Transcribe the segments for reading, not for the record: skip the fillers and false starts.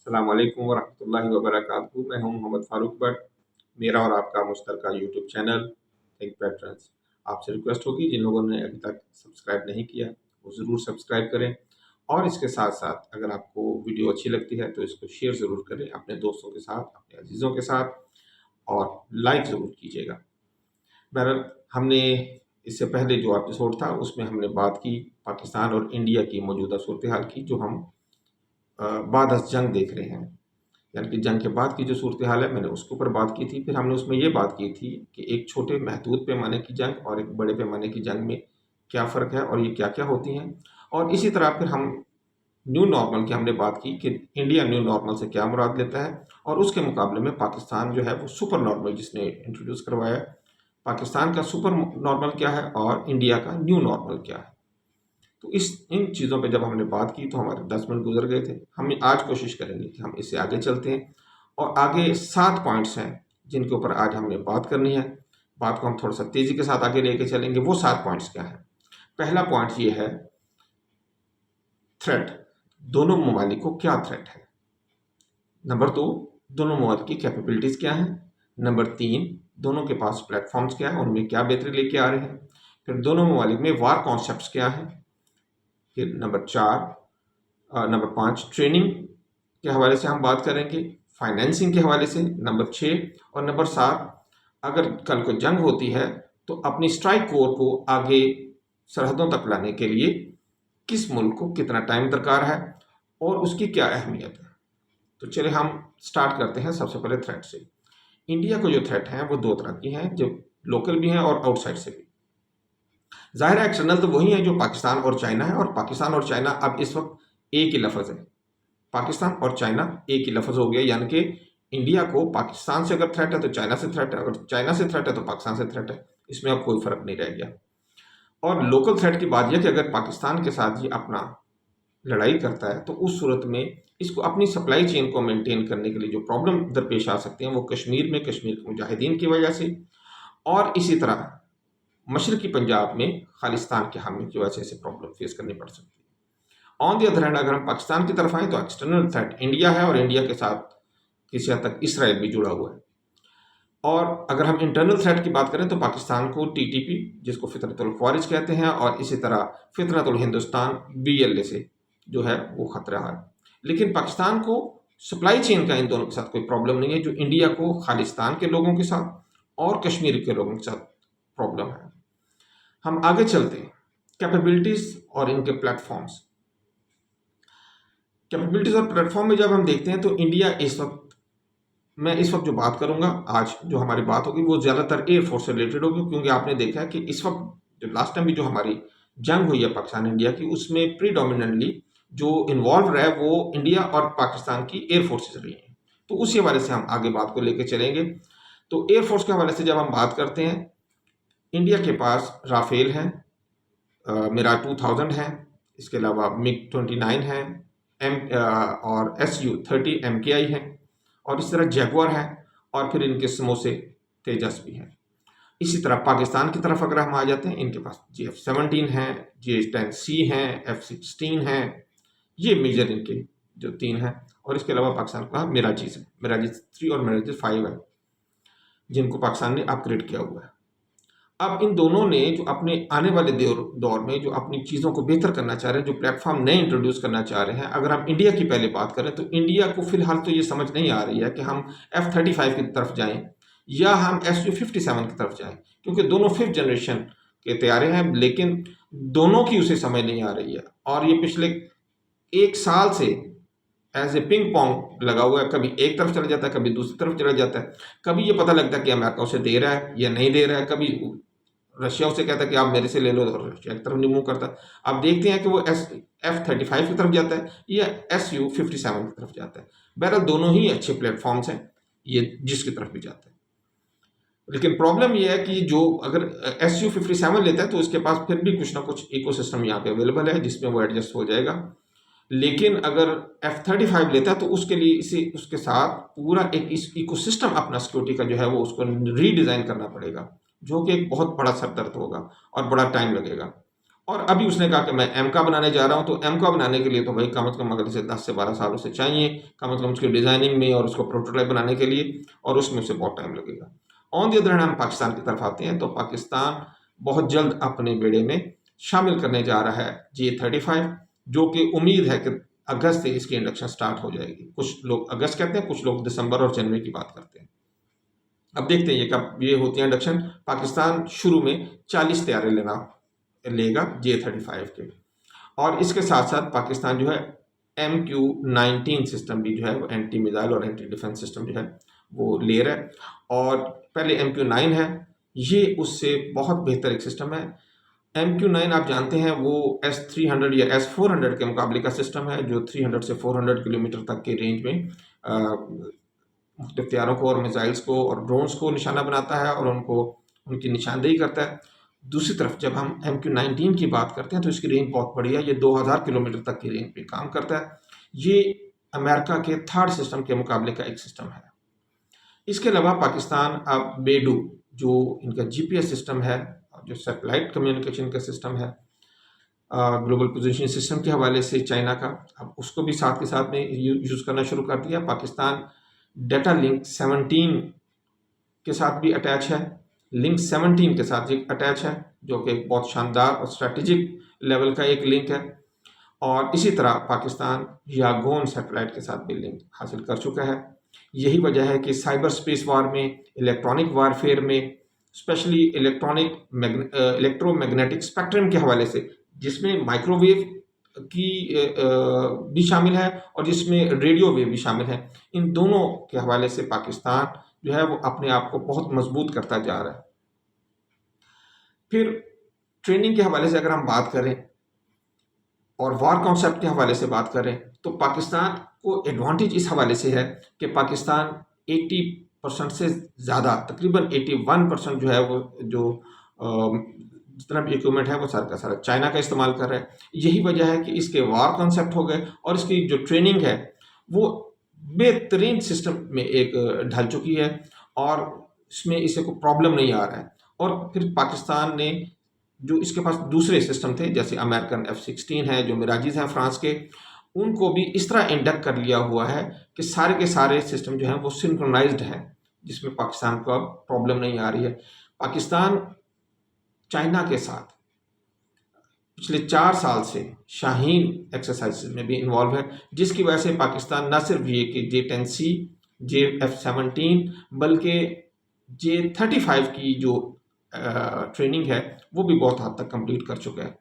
अस्सलाम वालेकुम वरहमतुल्लाहि वबरकातुहू। मैं हूं मोहम्मद फ़ारूक बट। मेरा और आपका मुश्तरका यूट्यूब चैनल थिंक पैट्रन्स। आपसे रिक्वेस्ट होगी, जिन लोगों ने अभी तक सब्सक्राइब नहीं किया वो ज़रूर सब्सक्राइब करें, और इसके साथ-साथ अगर आपको वीडियो अच्छी लगती है तो इसको शेयर ज़रूर करें अपने दोस्तों के साथ, अपने अज़ीज़ों के साथ, और लाइक ज़रूर कीजिएगा। बहरहाल, हमने इससे पहले जो एपिसोड था उसमें हमने बात की पाकिस्तान और इंडिया की मौजूदा सूरत हाल की, जो हम बाद अज़ जंग देख रहे हैं, यानी कि जंग के बाद की जो सूरत हाल है, मैंने उसके ऊपर बात की थी। फिर हमने उसमें ये बात की थी कि एक छोटे महदूद पैमाने की जंग और एक बड़े पैमाने की जंग में क्या फ़र्क है और ये क्या-क्या होती हैं। और इसी तरह फिर हम न्यू नॉर्मल की हमने बात की कि इंडिया न्यू नॉर्मल से क्या मुराद लेता है, और उसके मुकाबले में पाकिस्तान जो है वो सुपर नॉर्मल जिसने इंट्रोड्यूस करवाया है, पाकिस्तान का सुपर नॉर्मल क्या है और इंडिया का न्यू नॉर्मल क्या है। तो इन चीज़ों पे जब हमने बात की तो हमारे 10 मिनट गुजर गए थे। हम आज कोशिश करेंगे कि हम इससे आगे चलते हैं, और आगे 7 पॉइंट्स हैं जिनके ऊपर आज हमने बात करनी है। बात को हम थोड़ा सा तेज़ी के साथ आगे लेके चलेंगे। वो 7 पॉइंट्स क्या हैं? पहला पॉइंट ये है, थ्रेट। दोनों ममालिक को क्या थ्रेट है? नंबर 2, दोनों ममालिक की कैपेबिलिटीज़ क्या हैं? नंबर 3, दोनों के पास प्लेटफॉर्म्स क्या हैं, उनमें क्या बेहतरी लेके आ रहे हैं? फिर दोनों ममालिक में वार कॉन्सेप्ट्स क्या हैं? फिर नंबर 5, ट्रेनिंग के हवाले से हम बात करेंगे, फाइनेंसिंग के हवाले से नंबर 6, और नंबर 7, अगर कल को जंग होती है तो अपनी स्ट्राइक कोर को आगे सरहदों तक लाने के लिए किस मुल्क को कितना टाइम दरकार है और उसकी क्या अहमियत है। तो चलिए हम स्टार्ट करते हैं सबसे पहले थ्रेट से। इंडिया को जो थ्रेट हैं वो दो तरह की हैं, जो लोकल भी हैं और आउटसाइड से भी। ज़ाहिर है एक्सटर्नल तो वही है जो पाकिस्तान और चाइना है, और पाकिस्तान और चाइना अब इस वक्त एक ही लफ्ज़ है। पाकिस्तान और चाइना एक ही लफ्ज़ हो गया, यानी कि इंडिया को पाकिस्तान से अगर थ्रेट है तो चाइना से थ्रेट है, और चाइना से थ्रेट है तो पाकिस्तान से थ्रेट है। इसमें अब कोई फ़र्क नहीं रह गया। और लोकल थ्रेट की बात यह कि अगर पाकिस्तान के साथ ये अपना लड़ाई करता है तो उस सूरत में इसको अपनी सप्लाई चेन को मेंटेन करने के लिए जो प्रॉब्लम दरपेश आ सकती हैं वो कश्मीर के मुजाहिदीन की वजह से, और इसी तरह मशरकी पंजाब में खालिस्तान के हामी की वजह से इसे प्रॉब्लम फेस करनी पड़ सकती है। ऑन द अदर हैंड, अगर हम पाकिस्तान की तरफ आएँ तो एक्सटर्नल थ्रेट इंडिया है, और इंडिया के साथ किसी हद तक इसराइल भी जुड़ा हुआ है। और अगर हम इंटरनल थ्रेट की बात करें तो पाकिस्तान को टीटीपी, जिसको फितरतुल ख्वारिज कहते हैं, और इसी तरह फितरतुल हिंदुस्तान बीएलए से जो है वो खतरा है। लेकिन पाकिस्तान को सप्लाई चेन का इन दोनों के साथ कोई प्रॉब्लम नहीं है, जो इंडिया को खालिस्तान के लोगों के साथ और कश्मीर के लोगों के साथ प्रॉब्लम है। हम आगे चलते हैं, कैपेबिलिटीज और इनके प्लेटफॉर्म्स। कैपेबिलिटीज और प्लेटफॉर्म में जब हम देखते हैं तो इंडिया मैं इस वक्त जो बात करूंगा, आज जो हमारी बात होगी वो ज़्यादातर एयरफोर्स से रिलेटेड होगी, क्योंकि आपने देखा है कि इस वक्त जो लास्ट टाइम भी जो हमारी जंग हुई है पाकिस्तान इंडिया की, उसमें प्रीडोमिनेंटली जो इन्वॉल्व रहा है वो इंडिया और पाकिस्तान की एयरफोर्सेज रही हैं। तो उसी हवाले से हम आगे बात को लेकर चलेंगे। तो एयरफोर्स के हवाले से जब हम बात करते हैं, इंडिया के पास राफेल हैं, मिराज 2000 है, इसके अलावा मिग 29 है, और SU-30 MKI है, और इस तरह जैगुआर है, और फिर इनके समोसे तेजस भी हैं। इसी तरह पाकिस्तान की तरफ अगर हम आ जाते हैं, इनके पास GF-17 है, GH-10C हैं, F-16 हैं। ये मेजर इनके जो 3 हैं, और इसके अलावा पाकिस्तान का मिराजीज है, मिराजीज 3 और मिराजीज 5 है, जिनको पाकिस्तान ने अपग्रेड किया हुआ है। अब इन दोनों ने जो अपने आने वाले दौर में जो अपनी चीज़ों को बेहतर करना चाह रहे हैं, जो प्लेटफॉर्म नए इंट्रोड्यूस करना चाह रहे हैं, अगर हम इंडिया की पहले बात करें तो इंडिया को फिलहाल तो ये समझ नहीं आ रही है कि हम F-35 की तरफ जाएं या हम SU-57 की तरफ जाएं, क्योंकि दोनों 5th जनरेशन के तैयारे हैं, लेकिन दोनों की उसे समझ नहीं आ रही है। और ये पिछले 1 साल से एज ए पिंग पोंग लगा हुआ है, कभी एक तरफ चला जाता है, कभी दूसरी तरफ चला जाता है। कभी ये पता लगता है कि अमेरिका उसे दे रहा है या नहीं दे रहा है, कभी रशिया उसे कहता है कि आप मेरे से ले लो, और रशिया की तरफ नहीं मूव करता। अब देखते हैं कि वो F-35 की तरफ जाता है या SU-57 की तरफ जाता है। बहरहाल दोनों ही अच्छे प्लेटफॉर्म्स हैं, ये जिसकी तरफ भी जाता है। लेकिन प्रॉब्लम ये है कि जो अगर SU-57 लेता है तो उसके पास फिर भी कुछ ना कुछ इकोसिस्टम यहाँ पे अवेलेबल है जिसमें वो एडजस्ट हो जाएगा। लेकिन अगर F-35 लेता है तो उसके लिए इसे उसके साथ पूरा एक इस इकोसिस्टम अपना सिक्योरिटी का जो है वो उसको रीडिज़ाइन करना पड़ेगा, जो कि एक बहुत बड़ा सर दर्द होगा और बड़ा टाइम लगेगा। और अभी उसने कहा कि मैं एम का बनाने जा रहा हूँ, तो एम का बनाने के लिए तो भाई कम से कम अगर से 10 से 12 साल उसे चाहिए, कम से कम उसकी डिज़ाइनिंग में और उसको प्रोटोटाइप बनाने के लिए, और उसमें उसे बहुत टाइम लगेगा। ऑन दी अदर हैंड हम पाकिस्तान की तरफ आते हैं, तो पाकिस्तान बहुत जल्द अपने बेड़े में शामिल करने जा रहा है J-35, जो कि उम्मीद है कि अगस्त से इसकी इंडक्शन स्टार्ट हो जाएगी। कुछ लोग अगस्त कहते हैं, कुछ लोग दिसंबर और जनवरी की बात करते हैं। अब देखते हैं ये कब ये होती है इंडक्शन। पाकिस्तान शुरू में 40 तैयारे लेगा J-35 के, और इसके साथ साथ पाकिस्तान जो है MQ-19 सिस्टम भी जो है वो एंटी मिसाइल और एंटी डिफेंस सिस्टम जो है वो ले रहा है। और पहले MQ-9 है, ये उससे बहुत बेहतर एक सिस्टम है। MQ-9 आप जानते हैं वो S-300 या S-400 के मुकाबले का सिस्टम है, जो 300 से 400 किलोमीटर तक के रेंज में मुख्तलिफ हथियारों को और मिसाइल्स को और ड्रोन्स को निशाना बनाता है और उनको उनकी निशानदेही करता है। दूसरी तरफ जब हम MQ-19 की बात करते हैं तो इसकी रेंज बहुत बड़ी है, ये 2000 किलोमीटर तक की रेंज पे काम करता है। ये अमेरिका के थर्ड सिस्टम के मुकाबले का एक सिस्टम है। इसके अलावा पाकिस्तान अब बेडू, जो इनका GPS सिस्टम है, जो सैटेलाइट कम्युनिकेशन का सिस्टम है, ग्लोबल पोजीशन सिस्टम के हवाले से चाइना का, अब उसको भी साथ के साथ में यूज़ करना शुरू कर दिया। पाकिस्तान डेटा लिंक 17 के साथ भी अटैच है, लिंक 17 के साथ एक अटैच है, जो कि एक बहुत शानदार और स्ट्रेटेजिक लेवल का एक लिंक है। और इसी तरह पाकिस्तान यागोन सैटेलाइट के साथ भी लिंक हासिल कर चुका है। यही वजह है कि साइबर स्पेस वार में, इलेक्ट्रॉनिक वारफेयर में, स्पेशली इलेक्ट्रोमैग्नेटिक स्पेक्ट्रम के हवाले से, जिसमें माइक्रोवेव की भी शामिल है और जिसमें रेडियो वेव भी शामिल है, इन दोनों के हवाले से पाकिस्तान जो है वो अपने आप को बहुत मजबूत करता जा रहा है। फिर ट्रेनिंग के हवाले से अगर हम बात करें और वार कॉन्सेप्ट के हवाले से बात करें, तो पाकिस्तान को एडवांटेज इस हवाले से है कि पाकिस्तान 80% से ज़्यादा, तकरीबन 81% जो है वो जो जितना भी इक्विपमेंट है वो सारा का सारा चाइना का इस्तेमाल कर रहा है। यही वजह है कि इसके वार कॉन्सेप्ट हो गए और इसकी जो ट्रेनिंग है वो बेहतरीन सिस्टम में एक ढल चुकी है और इसमें इसे कोई प्रॉब्लम नहीं आ रहा है। और फिर पाकिस्तान ने जो इसके पास दूसरे सिस्टम थे, जैसे अमेरिकन F-16 है, जो मिराजीज हैं फ्रांस के, उनको भी इस तरह इंडक्ट कर लिया हुआ है कि सारे के सारे सिस्टम जो हैं वो सिंक्रोनाइज्ड हैं, जिसमें पाकिस्तान को अब प्रॉब्लम नहीं आ रही है। पाकिस्तान चाइना के साथ पिछले 4 साल से शाहीन एक्सरसाइज में भी इन्वॉल्व है, जिसकी वजह से पाकिस्तान न सिर्फ ये कि J-10C, J-F-17 बल्कि J-35 की जो ट्रेनिंग है वो भी बहुत हद तक कंप्लीट कर चुका है।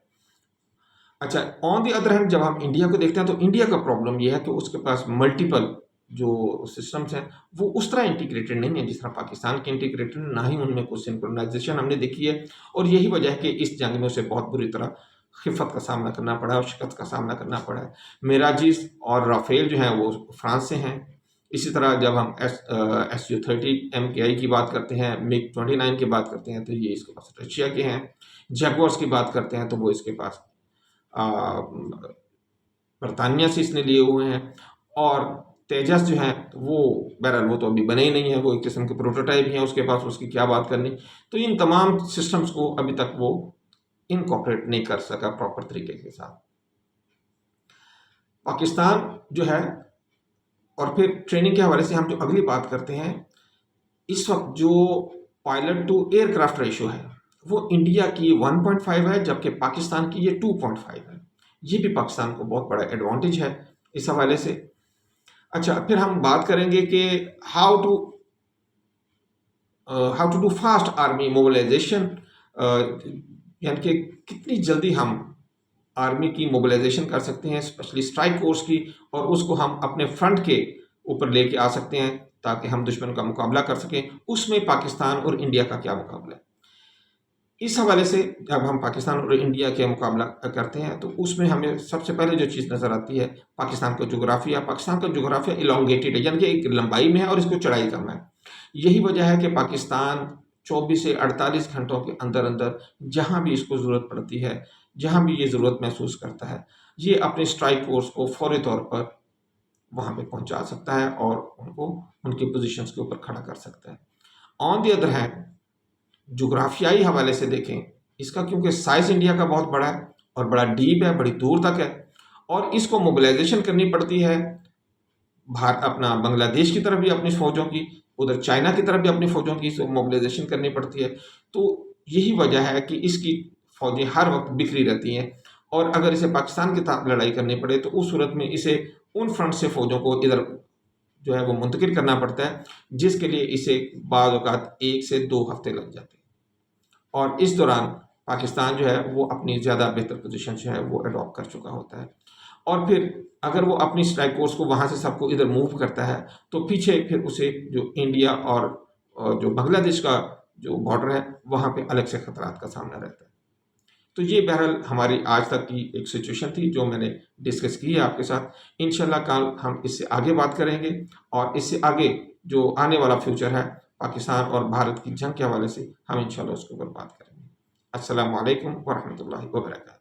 अच्छा, ऑन दी अदर हैंड जब हम इंडिया को देखते हैं तो इंडिया का प्रॉब्लम ये है कि उसके पास मल्टीपल जो सिस्टम्स हैं वो उस तरह इंटीग्रेटेड नहीं है जिस तरह पाकिस्तान के इंटीग्रेटेड, ना ही उनमें कुछ सिंक्रोनाइजेशन हमने देखी है। और यही वजह है कि इस जंग में उसे बहुत बुरी तरह खिफत का सामना करना पड़ा है और शिकस्त का सामना करना पड़ा है। मेराजीज और राफेल जो हैं वो फ्रांस से हैं। इसी तरह जब हम SU-30 MKI की बात करते हैं, MiG-29 की बात करते हैं, तो ये इसके पास रशिया के हैं। जैगुआर्स की बात करते हैं तो वो इसके पास बरतानिया से इसने लिए हुए हैं। और तेजस जो है तो वो बहरहाल वो तो अभी बने ही नहीं है, वो एक किस्म के प्रोटोटाइप ही हैं उसके पास, उसकी क्या बात करनी। तो इन तमाम सिस्टम्स को अभी तक वो इनकॉर्पोरेट नहीं कर सका प्रॉपर तरीके के साथ पाकिस्तान जो है। और फिर ट्रेनिंग के हवाले से हम जो अगली बात करते हैं, इस वक्त जो पायलट टू एयरक्राफ्ट रेशियो है वो इंडिया की 1.5 है, जबकि पाकिस्तान की ये 2.5 है। ये भी पाकिस्तान को बहुत बड़ा एडवांटेज है इस हवाले से। अच्छा, फिर हम बात करेंगे कि how to do fast army mobilisation, यानी कि कितनी जल्दी हम आर्मी की मोबिलाइजेशन कर सकते हैं, स्पेशली स्ट्राइक फोर्स की, और उसको हम अपने फ्रंट के ऊपर लेके आ सकते हैं ताकि हम दुश्मन का मुकाबला कर सकें। उसमें पाकिस्तान और इंडिया का क्या मुकाबला है? इस हवाले से जब हम पाकिस्तान और इंडिया के मुकाबला करते हैं तो उसमें हमें सबसे पहले जो चीज़ नज़र आती है पाकिस्तान का जोग्राफिया। पाकिस्तान का जोग्राफिया इलोंगेटेड है, यानी कि एक लंबाई में है और इसको चढ़ाई कम है। यही वजह है कि पाकिस्तान 24 से 48 घंटों के अंदर अंदर जहाँ भी इसको ज़रूरत पड़ती है, जहाँ भी ये ज़रूरत महसूस करता है, ये अपने स्ट्राइक फोर्स को फौरी तौर पर वहाँ पे पहुँचा सकता है और उनको उनकी पोजीशंस के ऊपर खड़ा कर सकता है। ऑन दी अदर हैंड जोग्राफियाई हवाले से देखें, इसका क्योंकि साइज़ इंडिया का बहुत बड़ा है और बड़ा डीप है, बड़ी दूर तक है, और इसको मोबिलाइजेशन करनी पड़ती है अपना बांग्लादेश की तरफ भी अपनी फौजों की, उधर चाइना की तरफ भी अपनी फौजों की मोबिलाइजेशन करनी पड़ती है। तो यही वजह है कि इसकी फौजें हर वक्त बिखरी रहती हैं, और अगर इसे पाकिस्तान के साथ लड़ाई करनी पड़े तो उस सूरत में इसे उन फ्रंट से फौजों को इधर जो है वो मुंतकिल करना पड़ता है, जिसके लिए इसे बाज़ औक़ात 1 से 2 हफ्ते लग जाते हैं। और इस दौरान पाकिस्तान जो है वो अपनी ज़्यादा बेहतर पोजीशन जो है वो अडॉप्ट कर चुका होता है, और फिर अगर वो अपनी स्ट्राइक फोर्स को वहाँ से सबको इधर मूव करता है तो पीछे फिर उसे जो इंडिया और जो बांग्लादेश का जो बॉर्डर है वहाँ पे अलग से खतरात का सामना रहता है। तो ये बहरहाल हमारी आज तक की एक सिचुएशन थी जो मैंने डिस्कस की है आपके साथ। इंशाल्लाह कल हम इससे आगे बात करेंगे, और इससे आगे जो आने वाला फ्यूचर है पाकिस्तान और भारत की जंग के हवाले से हम इंशाल्लाह उसके ऊपर बात करेंगे। अस्सलामु अलैकुम वरहमतुल्लाहि वबरकातुहू।